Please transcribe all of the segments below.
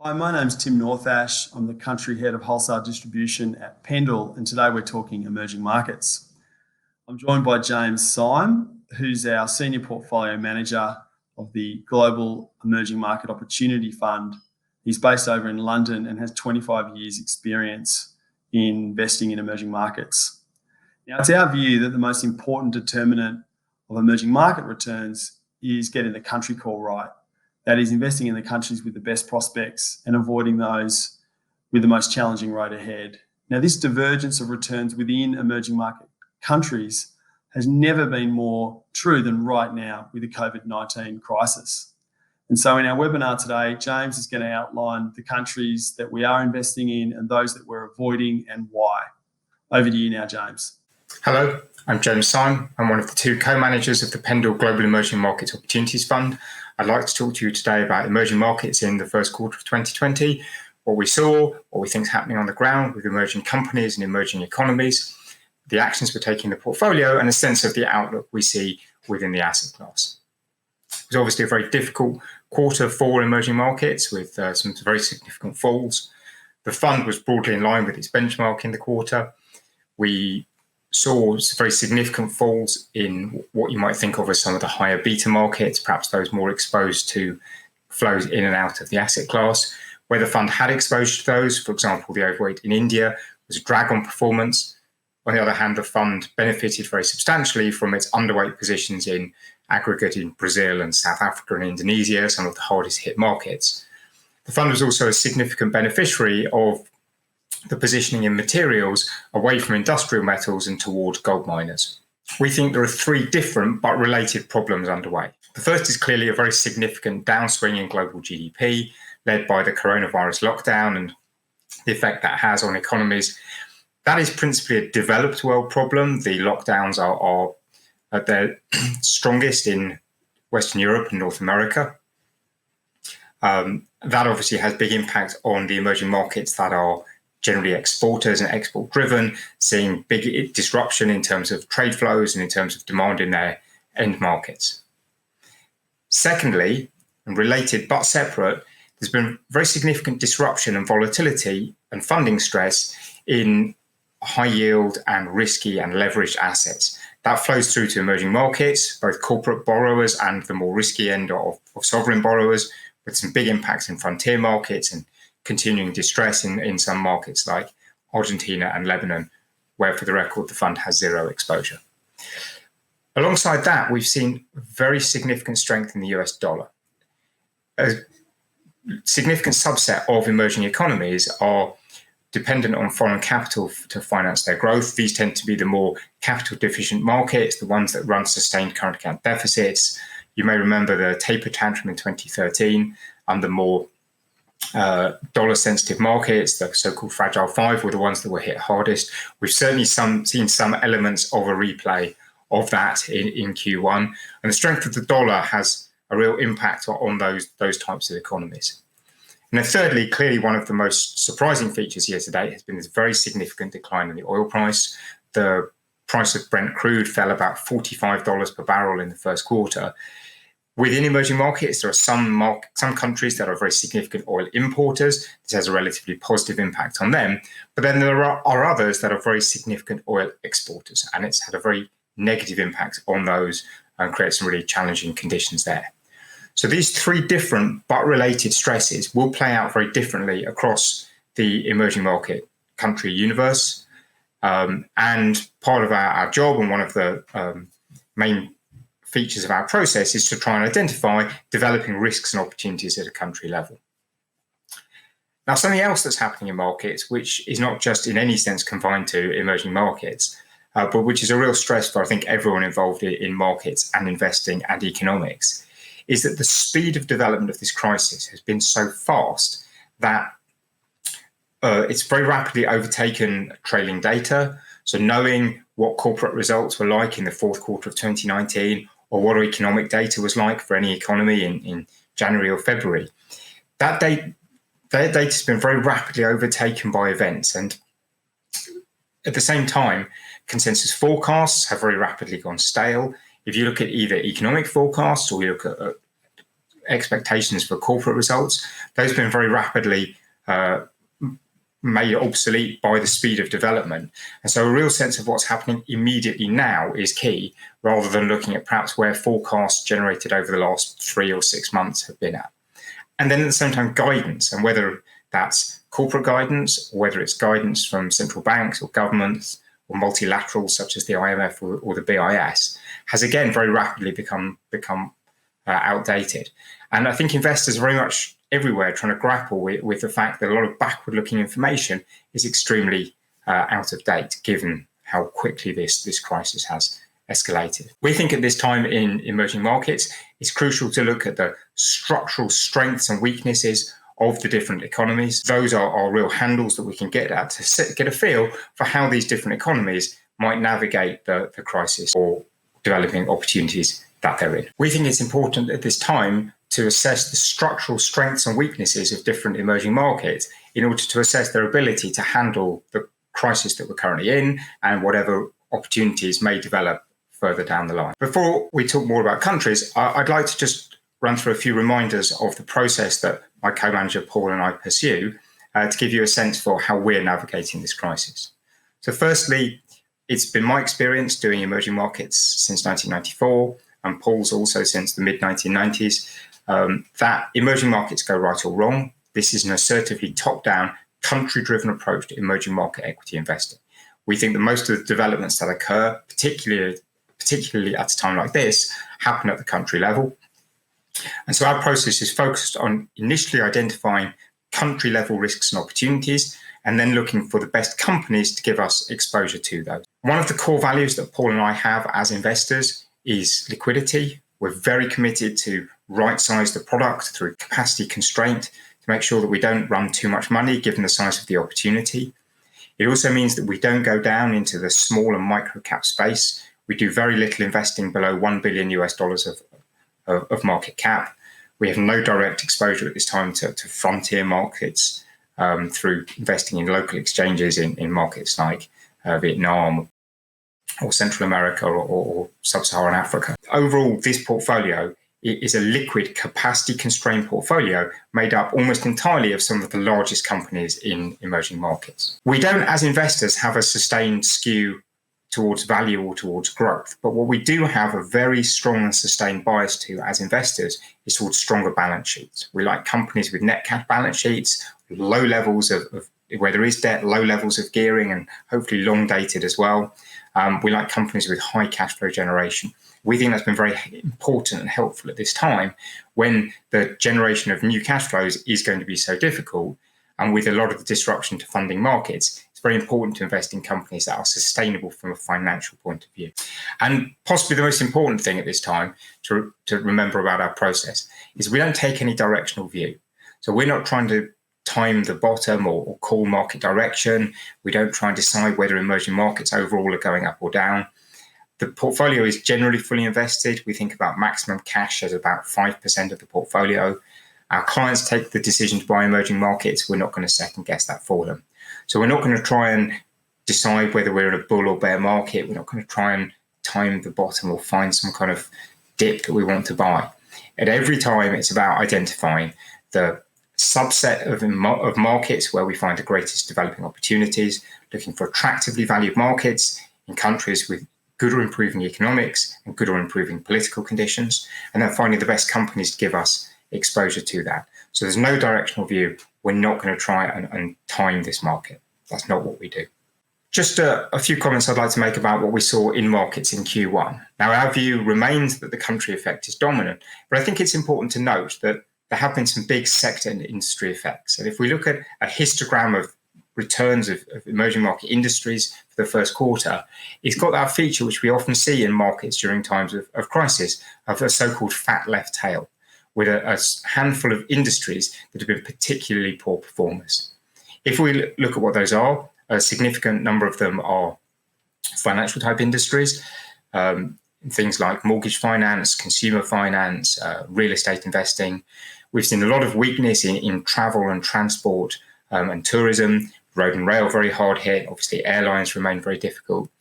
Hi, my name's Tim Northash. I'm the country head of wholesale distribution at Pendal, and today we're talking emerging markets. I'm joined by James Syme, who's our senior portfolio manager of the Global Emerging Market Opportunity Fund. He's based over in London and has 25 years' experience in investing in emerging markets. Now, it's our view that the most important determinant of emerging market returns is getting the country call right. That is, investing in the countries with the best prospects and avoiding those with the most challenging road ahead. Now, this divergence of returns within emerging market countries has never been more true than right now with the COVID-19 crisis. And so in our webinar today, James is going to outline the countries that we are investing in and those that we're avoiding and why. Over to you now, James. Hello, I'm James Syme. I'm one of the two co-managers of the Pendal Global Emerging Markets Opportunities Fund. I'd like to talk to you today about emerging markets in the first quarter of 2020, what we saw, what we think is happening on the ground with emerging companies and emerging economies, the actions we're taking in the portfolio, and a sense of the outlook we see within the asset class. It was obviously a very difficult quarter for emerging markets with some very significant falls. The fund was broadly in line with its benchmark in the quarter. We saw very significant falls in what you might think of as some of the higher beta markets, perhaps those more exposed to flows in and out of the asset class. Where the fund had exposure to those, for example, the overweight in India was a drag on performance. On the other hand, the fund benefited very substantially from its underweight positions in aggregate in Brazil and South Africa and Indonesia, some of the hardest hit markets. The fund was also a significant beneficiary of the positioning in materials away from industrial metals and towards gold miners. We think there are three different but related problems underway. The first is clearly a very significant downswing in global GDP, led by the coronavirus lockdown and the effect that has on economies. That is principally a developed world problem. The lockdowns are at their strongest in Western Europe and North America. That obviously has big impact on the emerging markets that are generally exporters and export driven, seeing big disruption in terms of trade flows and in terms of demand in their end markets. Secondly, and related but separate, there's been very significant disruption and volatility and funding stress in high yield and risky and leveraged assets. That flows through to emerging markets, both corporate borrowers and the more risky end of sovereign borrowers, with some big impacts in frontier markets and continuing distress in some markets like Argentina and Lebanon, where, for the record, the fund has zero exposure. Alongside that, we've seen very significant strength in the US dollar. A significant subset of emerging economies are dependent on foreign capital to finance their growth. These tend to be the more capital deficient markets, the ones that run sustained current account deficits. You may remember the taper tantrum in 2013 and the more dollar-sensitive markets, the so-called Fragile Five, were the ones that were hit hardest. We've certainly seen some elements of a replay of that in Q1, and the strength of the dollar has a real impact on those types of economies. And then thirdly, clearly one of the most surprising features here today has been this very significant decline in the oil price. The price of Brent crude fell about $45 per barrel in the first quarter. Within emerging markets, there are some countries that are very significant oil importers. This has a relatively positive impact on them. But then there are others that are very significant oil exporters, and it's had a very negative impact on those and creates some really challenging conditions there. So these three different but related stresses will play out very differently across the emerging market country universe. And part of our job, and one of the main features of our process, is to try and identify developing risks and opportunities at a country level. Now, something else that's happening in markets, which is not just in any sense confined to emerging markets, but which is a real stress for, I think, everyone involved in markets and investing and economics, is that the speed of development of this crisis has been so fast that it's very rapidly overtaken trailing data. So knowing what corporate results were like in the fourth quarter of 2019, or what our economic data was like for any economy in January or February, that data has been very rapidly overtaken by events. And at the same time, consensus forecasts have very rapidly gone stale. If you look at either economic forecasts or you look at expectations for corporate results, those have been very rapidly made obsolete by the speed of development. And so a real sense of what's happening immediately now is key, rather than looking at perhaps where forecasts generated over the last 3 or 6 months have been at. And then at the same time, guidance, and whether that's corporate guidance, or whether it's guidance from central banks or governments or multilaterals such as the IMF or the BIS, has again very rapidly become outdated. And I think investors are very much everywhere trying to grapple with the fact that a lot of backward-looking information is extremely out of date, given how quickly this crisis has escalated. We think at this time in emerging markets, it's crucial to look at the structural strengths and weaknesses of the different economies. Those are real handles that we can get at to get a feel for how these different economies might navigate the crisis or developing opportunities that they're in. We think it's important at this time to assess the structural strengths and weaknesses of different emerging markets in order to assess their ability to handle the crisis that we're currently in and whatever opportunities may develop further down the line. Before we talk more about countries, I'd like to just run through a few reminders of the process that my co-manager Paul and I pursue to give you a sense for how we're navigating this crisis. So firstly, it's been my experience doing emerging markets since 1994, and Paul's also since the mid-1990s, that emerging markets go right or wrong. This is an assertively top-down, country-driven approach to emerging market equity investing. We think that most of the developments that occur, particularly at a time like this, happen at the country level. And so our process is focused on initially identifying country-level risks and opportunities, and then looking for the best companies to give us exposure to those. One of the core values that Paul and I have as investors is liquidity. We're very committed to right-size the product through capacity constraint to make sure that we don't run too much money given the size of the opportunity. It also means that we don't go down into the small and micro cap space. We do very little investing below $1 billion of market cap. We have no direct exposure at this time to frontier markets through investing in local exchanges in markets like Vietnam or Central America or Sub-Saharan Africa. Overall, this portfolio is a liquid, capacity-constrained portfolio made up almost entirely of some of the largest companies in emerging markets. We don't, as investors, have a sustained skew towards value or towards growth, but what we do have a very strong and sustained bias to as investors is towards stronger balance sheets. We like companies with net cash balance sheets, low levels of where there is debt, low levels of gearing, and hopefully long dated as well. We like companies with high cash flow generation. We think that's been very important and helpful at this time when the generation of new cash flows is going to be so difficult. And with a lot of the disruption to funding markets, it's very important to invest in companies that are sustainable from a financial point of view. And possibly the most important thing at this time to remember about our process is we don't take any directional view. So we're not trying to time the bottom or call market direction. We don't try and decide whether emerging markets overall are going up or down. The portfolio is generally fully invested. We think about maximum cash as about 5% of the portfolio. Our clients take the decision to buy emerging markets. We're not going to second guess that for them. So we're not going to try and decide whether we're in a bull or bear market. We're not going to try and time the bottom or find some kind of dip that we want to buy. At every time, it's about identifying the subset of markets where we find the greatest developing opportunities, looking for attractively valued markets in countries with good or improving economics and good or improving political conditions, and then finding the best companies to give us exposure to that. So there's no directional view. We're not going to try and time this market. That's not what we do. Just a few comments I'd like to make about what we saw in markets in Q1. Now, our view remains that the country effect is dominant, but I think it's important to note that there have been some big sector and industry effects. And if we look at a histogram of returns of emerging market industries for the first quarter, it's got that feature which we often see in markets during times of crisis, of a so-called fat left tail, with a handful of industries that have been particularly poor performers. If we look at what those are, a significant number of them are financial type industries, things like mortgage finance, consumer finance, real estate investing. We've seen a lot of weakness in travel and transport and tourism, road and rail very hard hit. Obviously, airlines remain very difficult.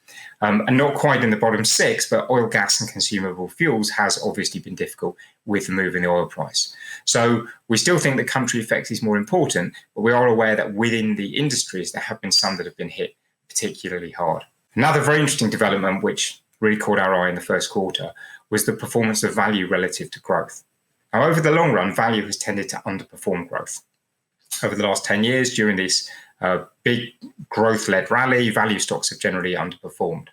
And not quite in the bottom six, but oil, gas and consumable fuels has obviously been difficult with the move in the oil price. So we still think that country effect is more important, but we are aware that within the industries, there have been some that have been hit particularly hard. Another very interesting development, which really caught our eye in the first quarter, was the performance of value relative to growth. Now, over the long run, value has tended to underperform growth. Over the last 10 years, during this big growth-led rally, value stocks have generally underperformed.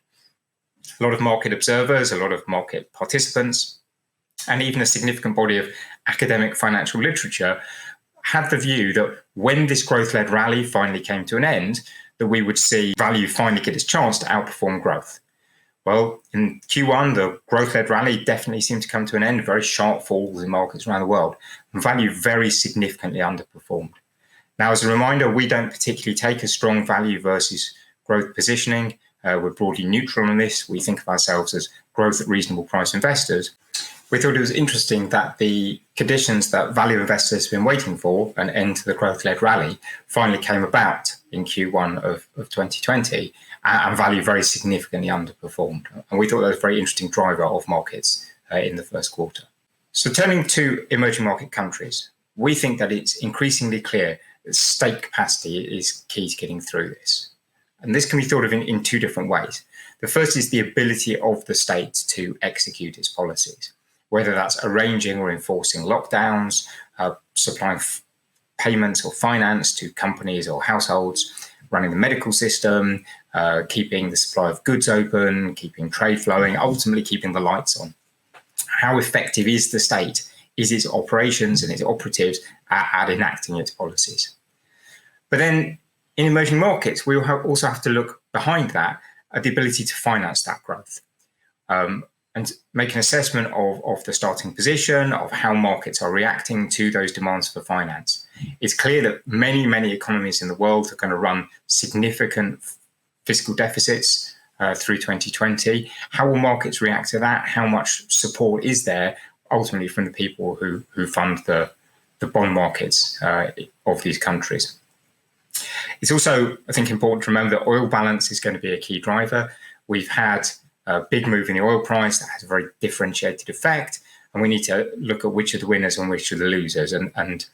A lot of market observers, a lot of market participants, and even a significant body of academic financial literature had the view that when this growth-led rally finally came to an end, that we would see value finally get its chance to outperform growth. Well, in Q1, the growth-led rally definitely seemed to come to an end, very sharp falls in markets around the world, and value very significantly underperformed. Now, as a reminder, we don't particularly take a strong value versus growth positioning. We're broadly neutral on this. We think of ourselves as growth at reasonable price investors. We thought it was interesting that the conditions that value investors have been waiting for, an end to the growth-led rally, finally came about in Q1 of 2020, and value very significantly underperformed. And we thought that was a very interesting driver of markets in the first quarter. So turning to emerging market countries, we think that it's increasingly clear that state capacity is key to getting through this. And this can be thought of in two different ways. The first is the ability of the state to execute its policies, whether that's arranging or enforcing lockdowns, supplying payments or finance to companies or households, running the medical system, keeping the supply of goods open, keeping trade flowing, ultimately keeping the lights on. How effective is the state? Is its operations and its operatives at enacting its policies? But then in emerging markets, we also have to look behind that at the ability to finance that growth and make an assessment of the starting position, of how markets are reacting to those demands for finance. It's clear that many economies in the world are going to run significant fiscal deficits through 2020. How will markets react to that? How much support is there ultimately from the people who fund the bond markets of these countries? It's also, I think, important to remember that oil balance is going to be a key driver. We've had a big move in the oil price that has a very differentiated effect, and we need to look at which are the winners and which are the losers. And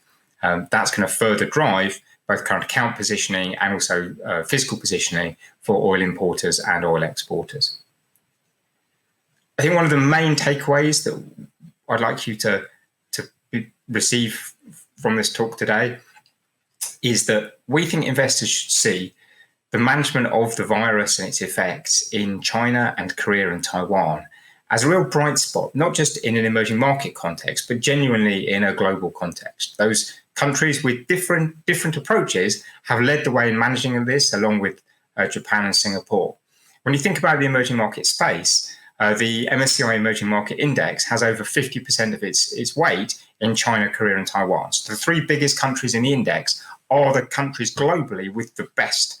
that's going to further drive both current account positioning and also fiscal positioning for oil importers and oil exporters. I think one of the main takeaways that I'd like you to receive from this talk today is that we think investors should see the management of the virus and its effects in China and Korea and Taiwan as a real bright spot, not just in an emerging market context, but genuinely in a global context. Those countries with different approaches have led the way in managing this, along with Japan and Singapore. When you think about the emerging market space, the MSCI Emerging Market Index has over 50% of its weight in China, Korea, and Taiwan. So the three biggest countries in the index are the countries globally with the best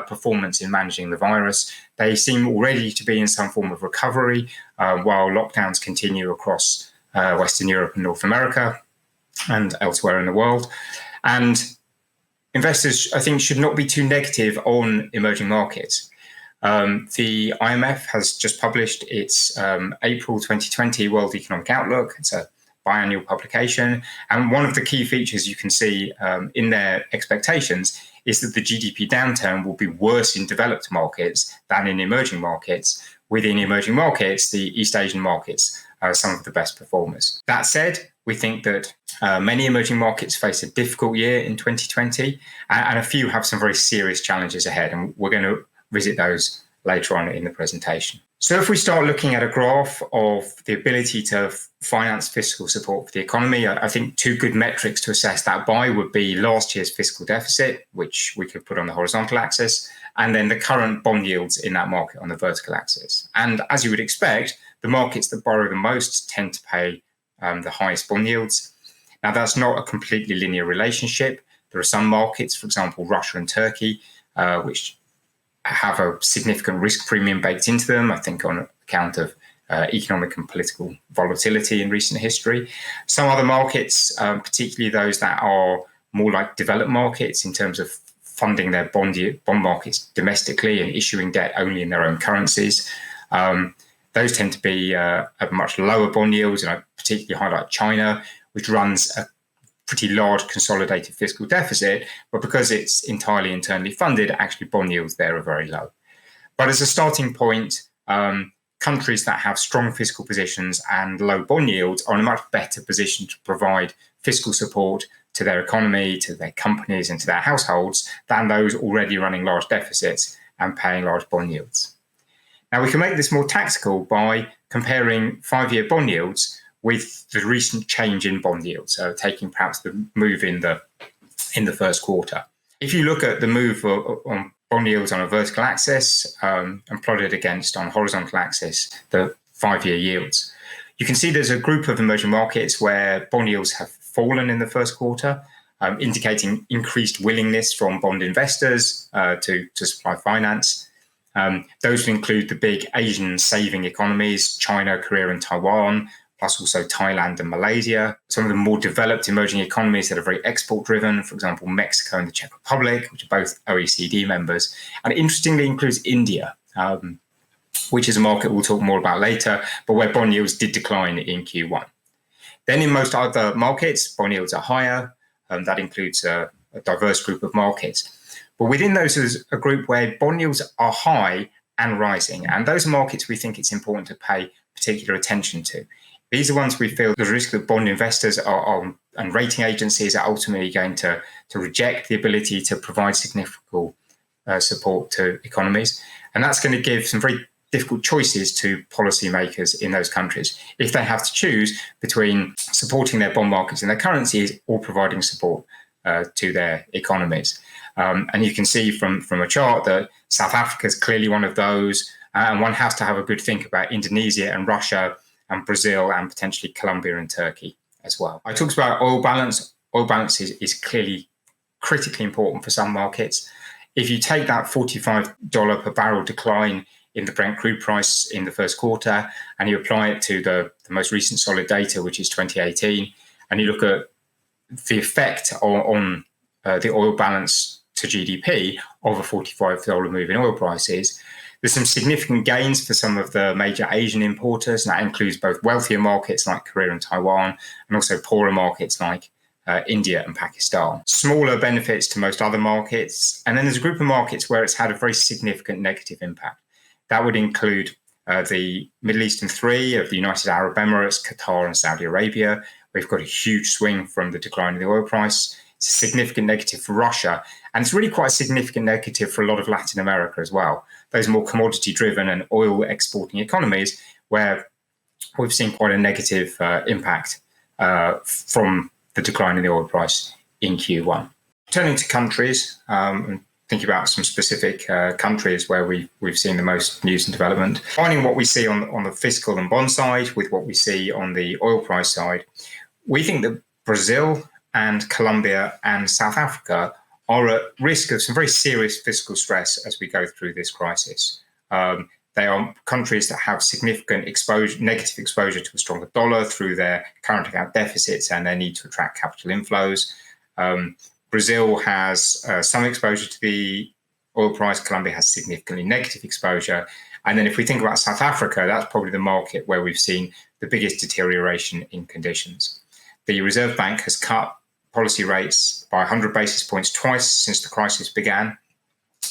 performance in managing the virus. They seem already to be in some form of recovery while lockdowns continue across Western Europe and North America and elsewhere in the world. And investors, I think, should not be too negative on emerging markets. The IMF has just published its April 2020 World Economic Outlook. It's a biannual publication. And one of the key features you can see in their expectations is that the GDP downturn will be worse in developed markets than in emerging markets. Within emerging markets, the East Asian markets are some of the best performers. That said, we think that many emerging markets face a difficult year in 2020, and a few have some very serious challenges ahead. And we're going to visit those later on in the presentation. So if we start looking at a graph of the ability to finance fiscal support for the economy, I think two good metrics to assess that by would be last year's fiscal deficit, which we could put on the horizontal axis, and then the current bond yields in that market on the vertical axis. And as you would expect, the markets that borrow the most tend to pay the highest bond yields. Now, that's not a completely linear relationship. There are some markets, for example, Russia and Turkey, which have a significant risk premium baked into them, I think on account of economic and political volatility in recent history. Some other markets, particularly those that are more like developed markets in terms of funding their bond markets domestically and issuing debt only in their own currencies. Those tend to be at much lower bond yields, and I particularly highlight China, which runs a pretty large consolidated fiscal deficit, but because it's entirely internally funded, actually bond yields there are very low. But as a starting point, countries that have strong fiscal positions and low bond yields are in a much better position to provide fiscal support to their economy, to their companies, and to their households than those already running large deficits and paying large bond yields. Now, we can make this more tactical by comparing 5-year bond yields with the recent change in bond yields, so taking perhaps the move in the first quarter. If you look at the move on bond yields on a vertical axis and plotted against on a horizontal axis the 5-year yields, you can see there's a group of emerging markets where bond yields have fallen in the first quarter, indicating increased willingness from bond investors to supply finance. Those would include the big Asian saving economies, China, Korea, and Taiwan, plus also Thailand and Malaysia. Some of the more developed emerging economies that are very export-driven, for example, Mexico and the Czech Republic, which are both OECD members. And interestingly includes India, which is a market we'll talk more about later, but where bond yields did decline in Q1. Then in most other markets, bond yields are higher. That includes a diverse group of markets. But within those is a group where bond yields are high and rising. And those are markets we think it's important to pay particular attention to. These are ones we feel there's a risk that bond investors and rating agencies are ultimately going to reject the ability to provide significant support to economies. And that's going to give some very difficult choices to policymakers in those countries if they have to choose between supporting their bond markets and their currencies or providing support to their economies. And you can see from a chart that South Africa is clearly one of those, and one has to have a good think about Indonesia and Russia and Brazil and potentially Colombia and Turkey as well. I talked about oil balance. Oil balance is clearly critically important for some markets. If you take that $45 per barrel decline in the Brent crude price in the first quarter and you apply it to the most recent solid data, which is 2018, and you look at the effect on the oil balance to GDP of a $45 move in oil prices, there's some significant gains for some of the major Asian importers, and that includes both wealthier markets like Korea and Taiwan, and also poorer markets like India and Pakistan. Smaller benefits to most other markets, and then there's a group of markets where it's had a very significant negative impact. That would include the Middle Eastern three of the United Arab Emirates, Qatar, and Saudi Arabia. We've got a huge swing from the decline in the oil price. It's a significant negative for Russia, and it's really quite a significant negative for a lot of Latin America as well. Those more commodity-driven and oil-exporting economies where we've seen quite a negative impact from the decline in the oil price in Q1. Turning to countries, and thinking about some specific countries where we've seen the most news and development, finding what we see on the fiscal and bond side with what we see on the oil price side, we think that Brazil and Colombia and South Africa are at risk of some very serious fiscal stress as we go through this crisis. They are countries that have significant negative exposure to a stronger dollar through their current account deficits and their need to attract capital inflows. Brazil has some exposure to the oil price. Colombia has significantly negative exposure. And then if we think about South Africa, that's probably the market where we've seen the biggest deterioration in conditions. The Reserve Bank has cut policy rates by 100 basis points twice since the crisis began,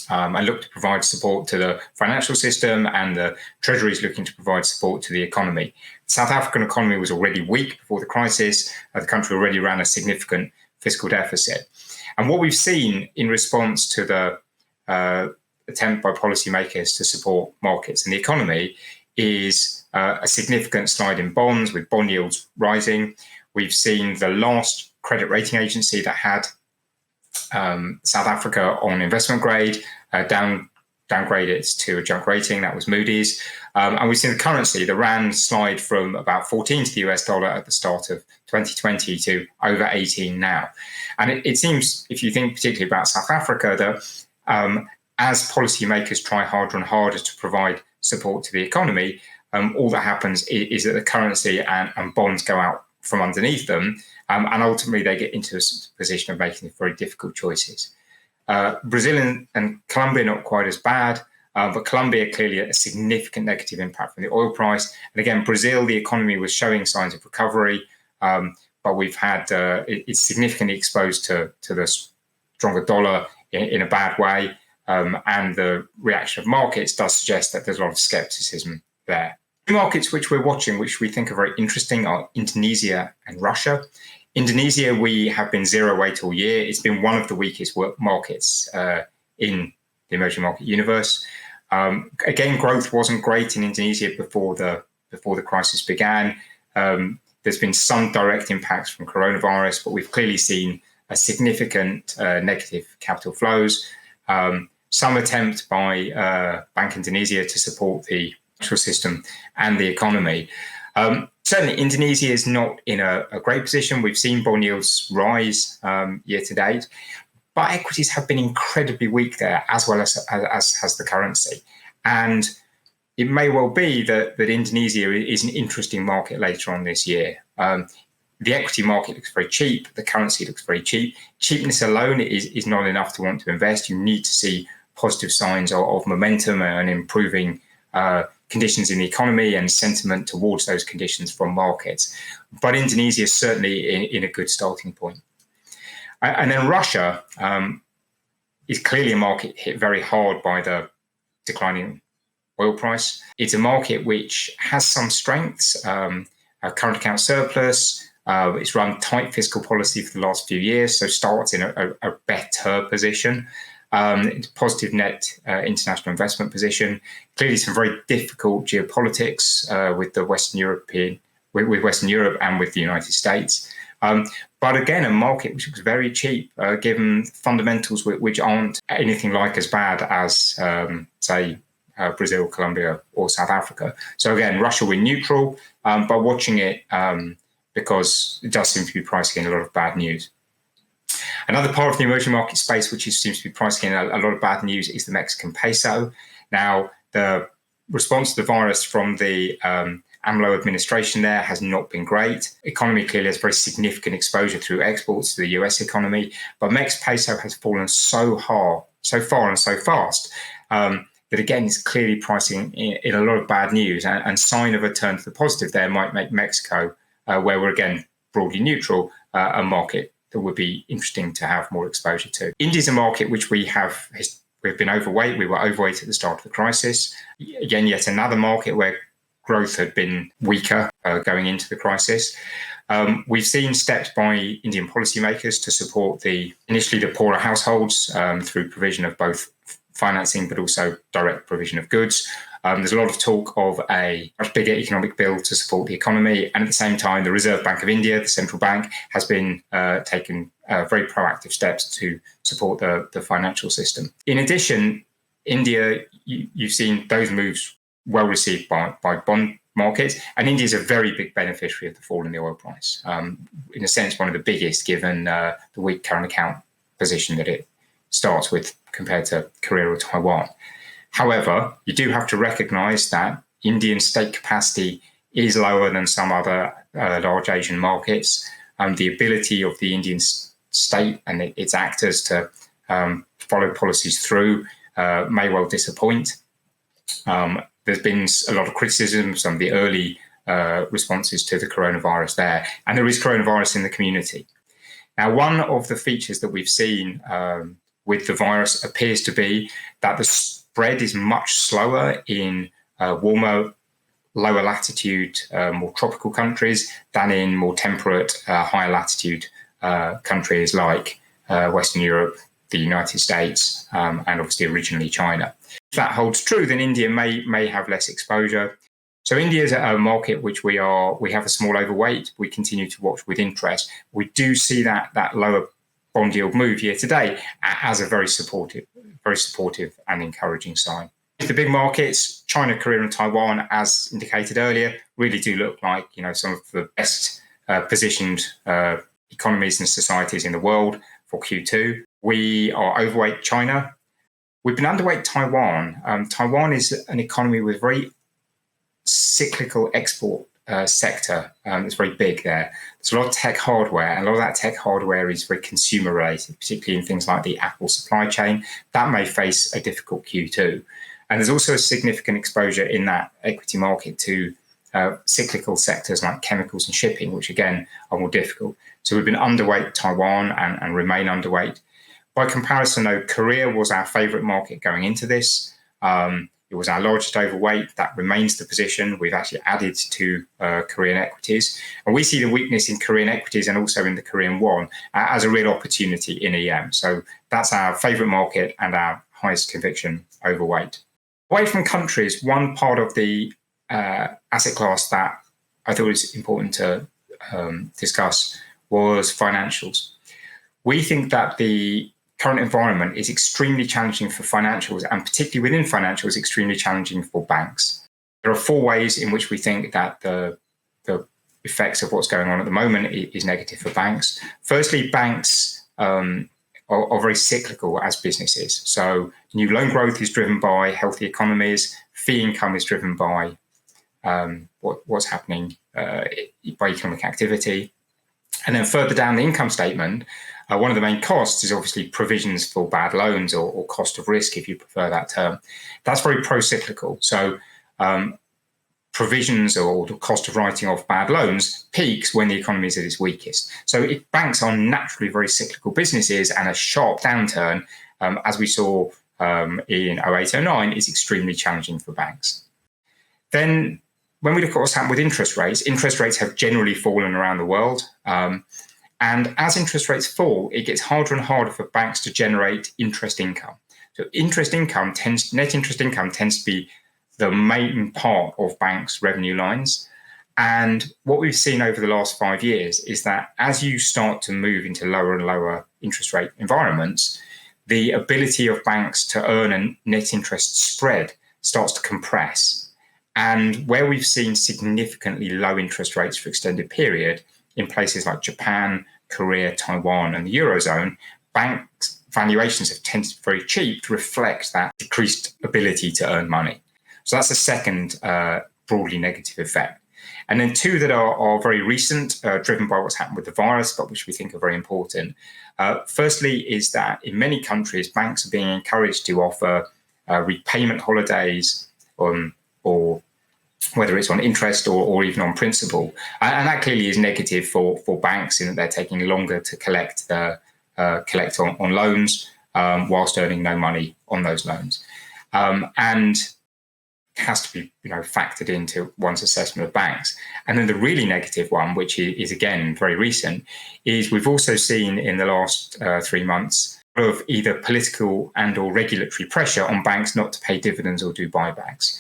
and looked to provide support to the financial system, and the Treasury is looking to provide support to the economy. The South African economy was already weak before the crisis. The country already ran a significant fiscal deficit. And what we've seen in response to the attempt by policymakers to support markets and the economy is a significant slide in bonds, with bond yields rising. We've seen the last credit rating agency that had South Africa on investment grade downgrade it to a junk rating. That was Moody's. And we've seen the currency, the rand, slide from about 14 to the US dollar at the start of 2020 to over 18 now. And it seems, if you think particularly about South Africa, that as policymakers try harder and harder to provide support to the economy, all that happens is that the currency and bonds go out from underneath them, and ultimately they get into a position of making very difficult choices. Brazil and Colombia not quite as bad, but Colombia clearly a significant negative impact from the oil price. And again, Brazil, the economy was showing signs of recovery, but we've had it's significantly exposed to the stronger dollar in a bad way. And the reaction of markets does suggest that there's a lot of skepticism there. Two markets which we're watching, which we think are very interesting, are Indonesia and Russia. Indonesia, we have been zero weight all year. It's been one of the weakest markets in the emerging market universe. Again, growth wasn't great in Indonesia before the crisis began. There's been some direct impacts from coronavirus, but we've clearly seen a significant negative capital flows. Some attempt by Bank Indonesia to support the financial system and the economy. Certainly, Indonesia is not in a great position. We've seen bond yields rise year to date, but equities have been incredibly weak there, as well as has the currency. And it may well be that Indonesia is an interesting market later on this year. The equity market looks very cheap. The currency looks very cheap. Cheapness alone is not enough to want to invest. You need to see positive signs of momentum and improving conditions in the economy and sentiment towards those conditions from markets. But Indonesia is certainly in a good starting point. And then Russia is clearly a market hit very hard by the declining oil price. It's a market which has some strengths, a current account surplus. It's run tight fiscal policy for the last few years, so starts in a better position. It's positive net international investment position. Clearly, some very difficult geopolitics with Western Europe and with the United States. But again, a market which looks very cheap, given fundamentals which aren't anything like as bad as, say, Brazil, Colombia, or South Africa. So again, Russia, we're neutral, but watching it because it does seem to be pricing in a lot of bad news. Another part of the emerging market space which seems to be pricing in a lot of bad news is the Mexican peso. Now, the response to the virus from the AMLO administration there has not been great. Economy clearly has very significant exposure through exports to the US economy, but Mexican peso has fallen so far and so fast that again is clearly pricing in a lot of bad news, and sign of a turn to the positive there might make Mexico, where we're again broadly neutral, a market that would be interesting to have more exposure to. India's a market which we've been overweight. We were overweight at the start of the crisis. Again, yet another market where growth had been weaker going into the crisis. We've seen steps by Indian policymakers to support initially the poorer households through provision of both financing, but also direct provision of goods. There's a lot of talk of a much bigger economic bill to support the economy. And at the same time, the Reserve Bank of India, the central bank, has been taking very proactive steps to support the financial system. In addition, India, you've seen those moves well received by bond markets. And India is a very big beneficiary of the fall in the oil price. In a sense, one of the biggest, given the weak current account position that it starts with compared to Korea or Taiwan. However, you do have to recognize that Indian state capacity is lower than some other large Asian markets. The ability of the Indian state and its actors to follow policies through may well disappoint. There's been a lot of criticism of some of the early responses to the coronavirus there, and there is coronavirus in the community. Now, one of the features that we've seen with the virus appears to be that the spread is much slower in warmer, lower latitude, more tropical countries than in more temperate, higher latitude countries like Western Europe, the United States, and obviously originally China. If that holds true, then India may have less exposure. So India is a market which we have a small overweight. We continue to watch with interest. We do see that lower bond yield move year to date as a very supportive and encouraging sign. The big markets, China, Korea, and Taiwan, as indicated earlier, really do look like some of the best positioned economies and societies in the world for Q2. We are overweight China. We've been underweight Taiwan. Taiwan is an economy with very cyclical export sector that's very big there. There's a lot of tech hardware, and a lot of that tech hardware is very consumer related, particularly in things like the Apple supply chain. That may face a difficult Q2. And there's also a significant exposure in that equity market to cyclical sectors like chemicals and shipping, which again are more difficult. So we've been underweight Taiwan and remain underweight. By comparison, though, Korea was our favorite market going into this. It was our largest overweight. That remains the position. We've actually added to Korean equities. And we see the weakness in Korean equities and also in the Korean won as a real opportunity in EM. So that's our favorite market and our highest conviction overweight. Away from countries, one part of the asset class that I thought was important to discuss was financials. We think that the current environment is extremely challenging for financials, and particularly within financials, extremely challenging for banks. There are four ways in which we think that the effects of what's going on at the moment is negative for banks. Firstly, banks are very cyclical as businesses. So new loan growth is driven by healthy economies. Fee income is driven by what's happening by economic activity. And then further down the income statement, one of the main costs is obviously provisions for bad loans or cost of risk, if you prefer that term. That's very pro-cyclical. So provisions or the cost of writing off bad loans peaks when the economy is at its weakest. So banks are naturally very cyclical businesses, and a sharp downturn, as we saw in 08-09, is extremely challenging for banks. Then when we look at what's happened with interest rates have generally fallen around the world. And as interest rates fall, it gets harder and harder for banks to generate interest income. So net interest income tends to be the main part of banks' revenue lines. And what we've seen over the last 5 years is that as you start to move into lower and lower interest rate environments, the ability of banks to earn a net interest spread starts to compress. And where we've seen significantly low interest rates for extended period in places like Japan, Korea, Taiwan, and the Eurozone, banks' valuations have tended to be very cheap to reflect that decreased ability to earn money. So that's the second broadly negative effect. And then two that are very recent, driven by what's happened with the virus, but which we think are very important. Firstly is that in many countries, banks are being encouraged to offer repayment holidays or whether it's on interest or even on principal. And that clearly is negative for banks in that they're taking longer to collect on loans whilst earning no money on those loans. And has to be factored into one's assessment of banks. And then the really negative one, which is again very recent, is we've also seen in the last 3 months of either political and or regulatory pressure on banks not to pay dividends or do buybacks.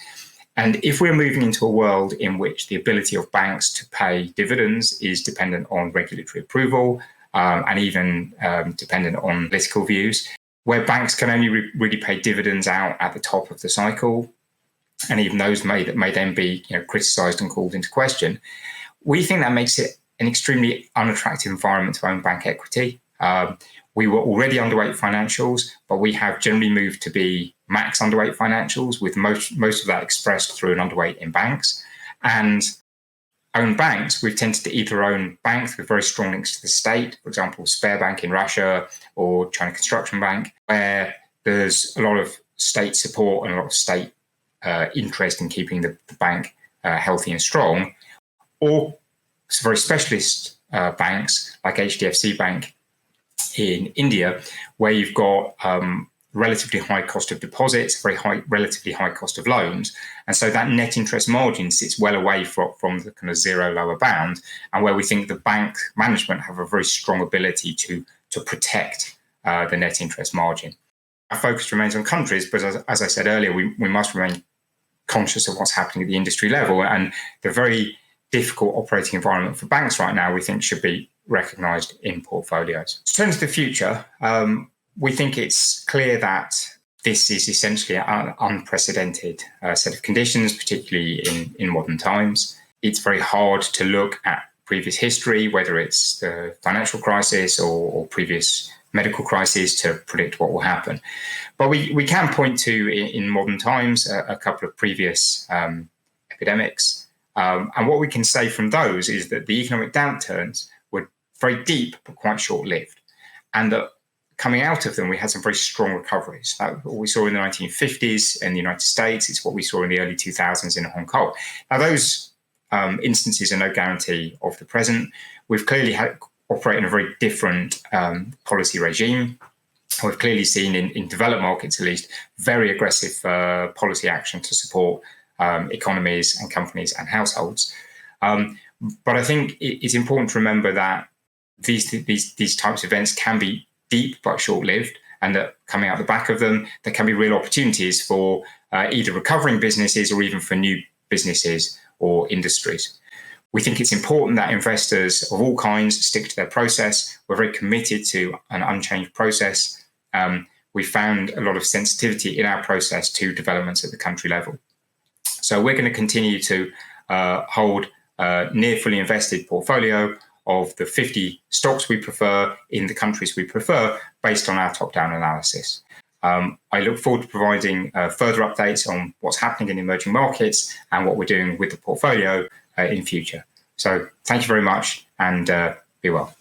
And if we're moving into a world in which the ability of banks to pay dividends is dependent on regulatory approval and even dependent on political views, where banks can only really pay dividends out at the top of the cycle, and even those may then be criticised and called into question, we think that makes it an extremely unattractive environment to own bank equity. We were already underweight financials, but we have generally moved to be max underweight financials, with most of that expressed through an underweight in banks. And own banks, we've tended to either own banks with very strong links to the state, for example, Sberbank in Russia or China Construction Bank, where there's a lot of state support and a lot of state interest in keeping the bank healthy and strong, or very specialist banks like HDFC Bank in India, where you've got relatively high cost of deposits, relatively high cost of loans. And so that net interest margin sits well away from the kind of zero lower bound, and where we think the bank management have a very strong ability to protect the net interest margin. Our focus remains on countries, but as I said earlier, we must remain conscious of what's happening at the industry level, and the very difficult operating environment for banks right now, we think should be recognised in portfolios. To turn to the future, we think it's clear that this is essentially an unprecedented set of conditions, particularly in modern times. It's very hard to look at previous history, whether it's the financial crisis or previous medical crises, to predict what will happen. But we can point to, in modern times, a couple of previous epidemics. And what we can say from those is that the economic downturns were very deep but quite short-lived, and that coming out of them, we had some very strong recoveries. What we saw in the 1950s in the United States, it's what we saw in the early 2000s in Hong Kong. Now, those instances are no guarantee of the present. We've clearly operate in a very different policy regime. We've clearly seen in developed markets, at least, very aggressive policy action to support economies and companies and households. But I think it's important to remember that these types of events can be deep but short-lived, and that coming out the back of them, there can be real opportunities for either recovering businesses or even for new businesses or industries. We think it's important that investors of all kinds stick to their process. We're very committed to an unchanged process. We found a lot of sensitivity in our process to developments at the country level. So we're going to continue to hold a near fully invested portfolio of the 50 stocks we prefer in the countries we prefer based on our top-down analysis. I look forward to providing further updates on what's happening in emerging markets and what we're doing with the portfolio in future. So thank you very much, and be well.